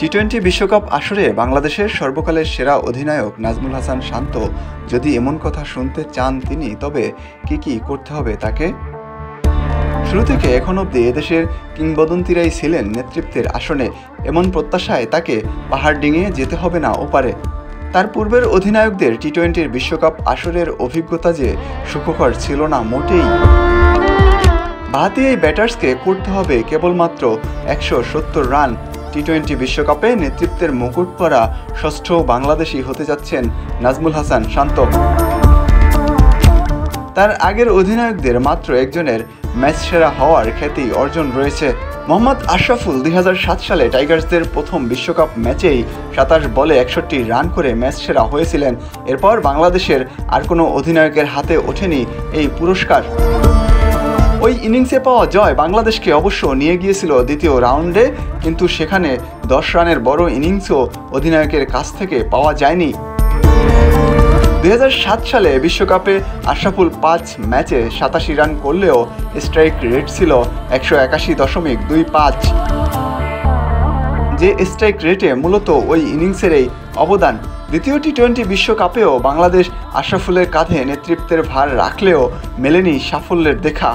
টি-20 বিশ্বকাপ আসরে বাংলাদেশের সর্বকালের সেরা অধিনায়ক নাজমুল হাসান শান্ত যদি এমন কথা শুনতে চান তিনি, তবে কি করতে হবে তাকে? শুরু থেকে এখন অবধি এদেশের কিংবদন্তিরাই ছিলেন নেতৃত্বের আসনে, এমন প্রত্যাশায় তাকে পাহাড় ডিঙিয়ে যেতে হবে না ওপারে। তার পূর্বের অধিনায়কদের টি-20 বিশ্বকাপ আসরের অভিজ্ঞতা যে সুখকর ছিল না মোটেই। বাঁহাতি এই ব্যাটার্সকে করতে হবে কেবলমাত্র 170 রান। টি-20 বিশ্বকাপে নেতৃত্বের মুকুট পরা ষষ্ঠ বাংলাদেশি হতে যাচ্ছেন নাজমুল হাসান শান্ত। তার আগের অধিনায়কদের মাত্র একজনের ম্যাচ সেরা হওয়ার খ্যাতি অর্জন রয়েছে। মোহাম্মদ আশরাফুল 2007 সালে টাইগার্সদের প্রথম বিশ্বকাপ ম্যাচেই 27 বলে 61 রান করে ম্যাচ সেরা হয়েছিলেন। এরপর বাংলাদেশের আর কোনো অধিনায়কের হাতে ওঠেনি এই পুরস্কার। ওই ইনিংসে পাওয়া জয় বাংলাদেশকে অবশ্য নিয়ে গিয়েছিল দ্বিতীয় রাউন্ডে, কিন্তু সেখানে 10 রানের বড় ইনিংসও অধিনায়কের কাছ থেকে পাওয়া যায়নি। 2007 সালে বিশ্বকাপে আশরাফুল 5 ম্যাচে 87 রান করলেও স্ট্রাইক রেট ছিল 181.25, যে স্ট্রাইক রেটে মূলত ওই ইনিংসেরই অবদান। দ্বিতীয় টি-20 বিশ্বকাপেও বাংলাদেশ আশরাফুলের কাঁধে নেতৃত্বের ভার রাখলেও মেলেনি সাফল্যের দেখা।